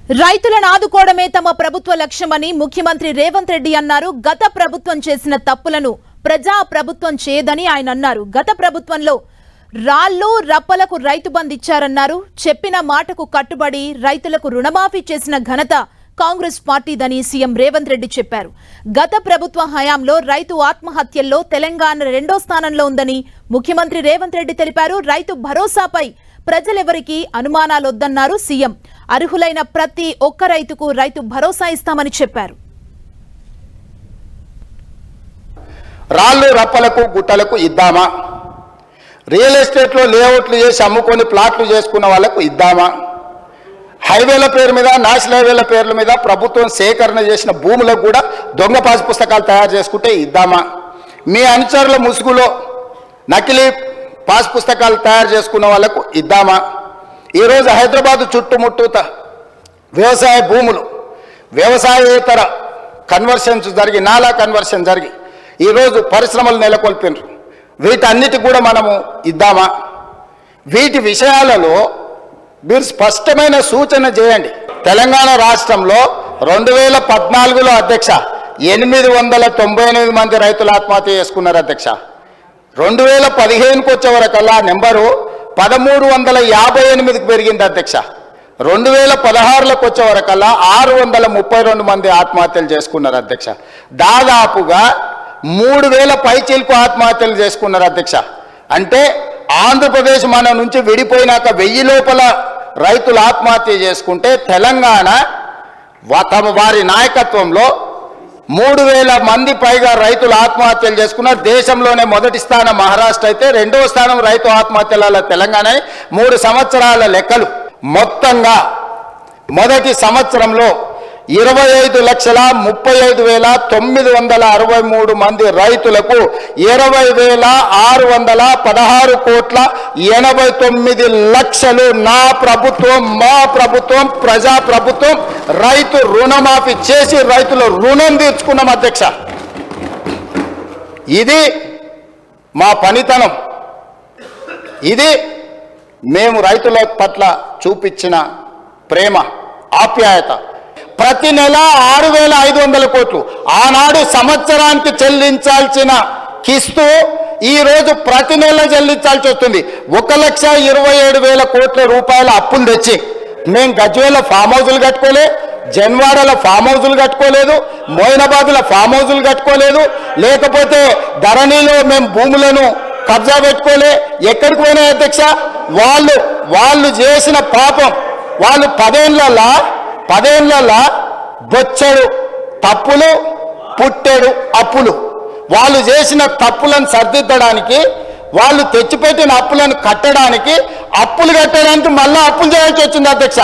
రైతులను ఆదుకోవడమే తమ ప్రభుత్వ లక్ష్యమని ముఖ్యమంత్రి రేవంత్ రెడ్డి అన్నారు. గత ప్రభుత్వం చేసిన తప్పులను ప్రజా ప్రభుత్వం చేయదని ఆయన అన్నారు. గత ప్రభుత్వంలో రాళ్లు రప్పలకు రైతు బంధు ఇచ్చారన్నారు. చెప్పిన మాటకు కట్టుబడి రైతులకు రుణమాఫీ చేసిన ఘనత కాంగ్రెస్ పార్టీదని సీఎం రేవంత్ రెడ్డి చెప్పారు. గత ప్రభుత్వ హయాంలో రైతు ఆత్మహత్యల్లో తెలంగాణ 2వ స్థానంలో ఉందని ముఖ్యమంత్రి రేవంత్ రెడ్డి తెలిపారు. రైతు భరోసాపై ప్రజలెవరికి అనుమానాలొద్దన్నారు సీఎం. అర్హులైన ప్రతి ఒక్క రైతుకు రైతు భరోసా ఇస్తామని చెప్పారు. రాళ్ళు రప్పలకు గుట్టలకు ఇద్దామా, రియల్ ఎస్టేట్లో లేఅవుట్లు చేసి అమ్ముకొని ప్లాట్లు చేసుకున్న వాళ్ళకు ఇద్దామా, హైవేల పేరు మీద నేషనల్ హైవేల పేర్ల మీద ప్రభుత్వం సేకరణ చేసిన భూములకు కూడా దొంగ పాస్ పుస్తకాలు తయారు చేసుకుంటే ఇద్దామా, మీ అనుచరుల ముసుగులో నకిలీ పాస్ పుస్తకాలు తయారు చేసుకున్న వాళ్ళకు ఇద్దామా, ఈరోజు హైదరాబాదు చుట్టుముట్టూత వ్యవసాయ భూములు వ్యవసాయేతర కన్వర్షన్స్ జరిగి నాలా కన్వర్షన్ జరిగి ఈరోజు పరిశ్రమలు నెలకొల్పినారు. వీటన్నిటి కూడా మనము ఇద్దామా? వీటి విషయాలలో మీరు స్పష్టమైన సూచన చేయండి. తెలంగాణ రాష్ట్రంలో 2014లో అధ్యక్ష 898 మంది రైతులు ఆత్మహత్య చేసుకున్నారు అధ్యక్ష. 2015కు వచ్చే వరకల్లా నెంబరు 1358కి పెరిగింది అధ్యక్ష. 2016లకు వచ్చే వరకల్లా 632 మంది ఆత్మహత్యలు చేసుకున్నారు అధ్యక్ష. దాదాపుగా 3000 పైచీలకు ఆత్మహత్యలు చేసుకున్నారు అధ్యక్ష. అంటే ఆంధ్రప్రదేశ్ మన నుంచి విడిపోయినాక 1000 లోపల రైతులు ఆత్మహత్య చేసుకుంటే తెలంగాణ వారి నాయకత్వంలో 3000 మంది పైగా రైతులు ఆత్మహత్యలు చేసుకున్నారు. దేశంలోనే మొదటి స్థానం మహారాష్ట్ర అయితే, 2వ స్థానం రైతు ఆత్మహత్యల తెలంగాణ. 3 సంవత్సరాల లెక్కలు మొత్తంగా మొదటి సంవత్సరంలో 25,35,963 మంది రైతులకు 20,616,89 నా ప్రభుత్వం, మా ప్రభుత్వం, ప్రజా ప్రభుత్వం రైతు రుణమాఫీ చేసి రైతుల రుణం తీర్చుకున్నాం అధ్యక్ష. ఇది మా పనితనం, ఇది మేము రైతుల పట్ల చూపించిన ప్రేమ, ఆప్యాయత. ప్రతి నెల 6,500 కోట్లు ఆనాడు సంవత్సరానికి చెల్లించాల్సిన కిస్తు ఈరోజు ప్రతి నెల చెల్లించాల్సి వస్తుంది. 1,27,000 కోట్ల రూపాయల అప్పులు తెచ్చి మేము గజ్వేల ఫామ్ హౌజులు కట్టుకోలే, జన్వాడల ఫామ్ హౌజులు కట్టుకోలేదు, మోయినాబాద్ల ఫామ్ హౌజులు కట్టుకోలేదు, లేకపోతే ధరణిలో మేము భూములను కబ్జా పెట్టుకోలే. ఎక్కడికి పోయినాయి అధ్యక్ష? వాళ్ళు చేసిన పాపం, వాళ్ళు 10 ఏళ్ళ బొచ్చెడు తప్పులు పుట్టెడు అప్పులు. వాళ్ళు చేసిన తప్పులను సరిదిద్దడానికి, వాళ్ళు తెచ్చిపెట్టిన అప్పులను కట్టడానికి, అప్పులు కట్టడానికి మళ్ళీ అప్పులు చేయాల్సి వచ్చింది అధ్యక్ష.